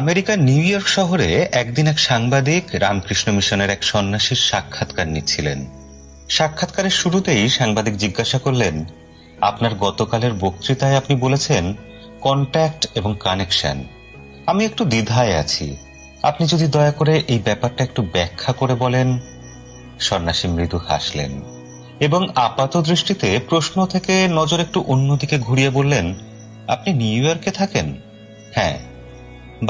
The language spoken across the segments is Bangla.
আমেরিকার নিউ ইয়র্ক শহরে একদিন এক সাংবাদিক রামকৃষ্ণ মিশনের এক সন্ন্যাসীর সাক্ষাৎকার নিচ্ছিলেন। সাক্ষাৎকারের শুরুতেই সাংবাদিক জিজ্ঞাসা করলেন, আপনার গতকালের বক্তৃতায় আপনি বলেছেন কন্ট্যাক্ট এবং কানেকশন। আমি একটু দ্বিধায় আছি, আপনি যদি দয়া করে এই ব্যাপারটা একটু ব্যাখ্যা করে বলেন। সন্ন্যাসী মৃদু হাসলেন এবং আপাত দৃষ্টিতে প্রশ্ন থেকে নজর একটু অন্যদিকে ঘুরিয়ে বললেন, আপনি নিউ ইয়র্কে থাকেন? হ্যাঁ।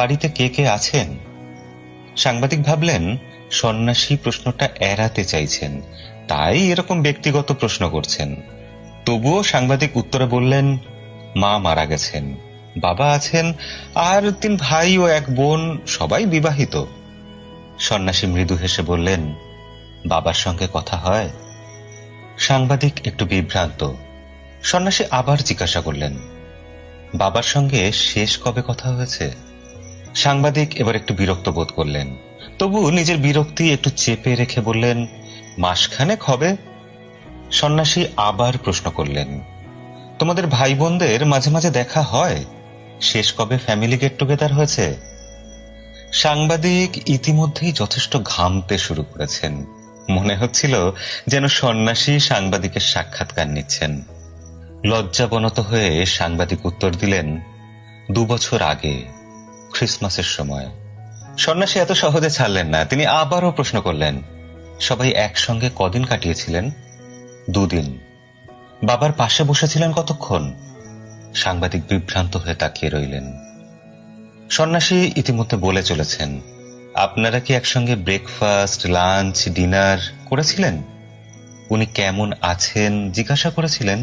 বাড়িতে কে কে আছেন? সাংবাদিক ভাবলেন সন্ন্যাসী প্রশ্নটা এড়াতে চাইছেন, তাই এরকম ব্যক্তিগত প্রশ্ন করছেন। তবুও সাংবাদিক উত্তরে বললেন, মা মারা গেছেন, বাবা আছেন, আর 3 ভাই ও 1 বোন, সবাই বিবাহিত। সন্ন্যাসী মৃদু হেসে বললেন, বাবার সঙ্গে কথা হয়? সাংবাদিক একটু বিভ্রান্ত। সন্ন্যাসী আবার জিজ্ঞাসা করলেন, বাবার সঙ্গে শেষ কবে কথা হয়েছে? সাংবাদিক এবার একটু বিরক্ত বোধ করলেন, তবু নিজের বিরক্তি একটু চেপে রেখে বললেন, মাসখানেক হবে। সন্ন্যাসী আবার প্রশ্ন করলেন, তোমাদের ভাই বোনদের মাঝে মাঝে দেখা হয়? শেষ কবে ফ্যামিলি গেট টুগেদার হয়েছে? সাংবাদিক ইতিমধ্যেই যথেষ্ট ঘামতে শুরু করেছেন। মনে হচ্ছিল যেন সন্ন্যাসী সাংবাদিকের সাক্ষাৎকার নিচ্ছেন। লজ্জাবনত হয়ে সাংবাদিক উত্তর দিলেন, 2 বছর আগে, ক্রিসমাসের সময়। সন্ন্যাসী এত সহজে ছাড়লেন না, তিনি আবারও প্রশ্ন করলেন, সবাই একসঙ্গে কদিন কাটিয়েছিলেন? 2 দিন। বাবার পাশে বসেছিলেন কতক্ষণ? সাংবাদিক বিভ্রান্ত হয়ে তাকিয়ে রইলেন। সন্ন্যাসী ইতিমধ্যে বলে চলেছেন, আপনারা কি একসঙ্গে ব্রেকফাস্ট, লাঞ্চ, ডিনার করেছিলেন? উনি কেমন আছেন জিজ্ঞাসা করেছিলেন?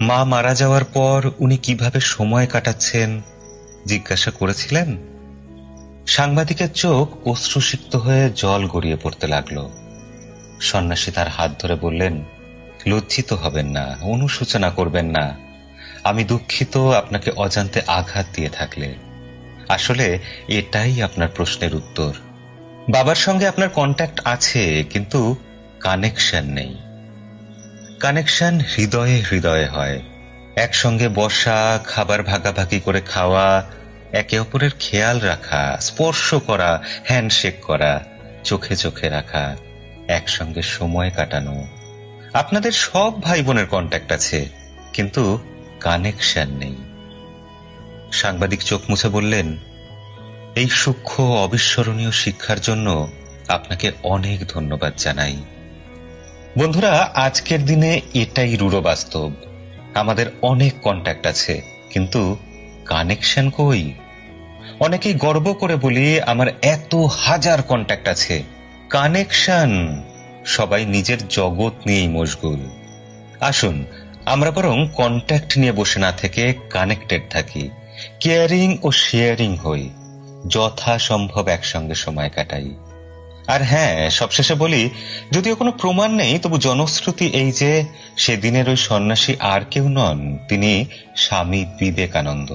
মা মারা যাওয়ার পর উনি কিভাবে সময় কাটাচ্ছেন জিজ্ঞাসা করেছিলেন? সাংবাদিকের চোখ অশ্রুসিক্ত হয়ে জল গড়িয়ে পড়তে লাগল। সন্ন্যাসী তার হাত ধরে বললেন, লজ্জিত হবেন না, অনুশোচনা করবেন না। আমি দুঃখিত আপনাকে অজান্তে আঘাত দিয়ে থাকলে। আসলে এটাই আপনার প্রশ্নের উত্তর। বাবার সঙ্গে আপনার কন্ট্যাক্ট আছে, কিন্তু কানেকশন নেই। কানেকশন হৃদয়ে হৃদয়ে হয়। একসঙ্গে বসা, খাবার ভাগাভাগি করে খাওয়া, একে অপরের খেয়াল রাখা, স্পর্শ করা, হ্যান্ডশেক করা, চোখে চোখে রাখা, একসঙ্গে সময় কাটানো। আপনাদের সব ভাই বোনের কন্ট্যাক্ট আছে, কিন্তু কানেকশন নেই। সাংবাদিক চোখ মুছে বললেন, এই সূক্ষ্ম অবিস্মরণীয় শিক্ষার জন্য আপনাকে অনেক ধন্যবাদ জানাই। বন্ধুরা, আজকের দিনে এটাই রূঢ় বাস্তব। আমাদের অনেক কন্ট্যাক্ট আছে, কিন্তু কানেকশন কই? অনেকেই গর্ব করে বলি, আমার এত হাজার কন্ট্যাক্ট আছে। কানেকশন, সবাই নিজের জগৎ নিয়েই মশগুল। আসুন আমরা বরং কন্ট্যাক্ট নিয়ে বসে না থেকে কানেক্টেড থাকি, কেয়ারিং ও শেয়ারিং হই, যথাসম্ভব একসঙ্গে সময় কাটাই। আর হ্যাঁ, সবশেষে বলি, যদিও কোনো প্রমাণ নেই, তবু জনশ্রুতি এই যে সেদিনের ওই সন্ন্যাসী আর কেউ নন, তিনি স্বামী বিবেকানন্দ।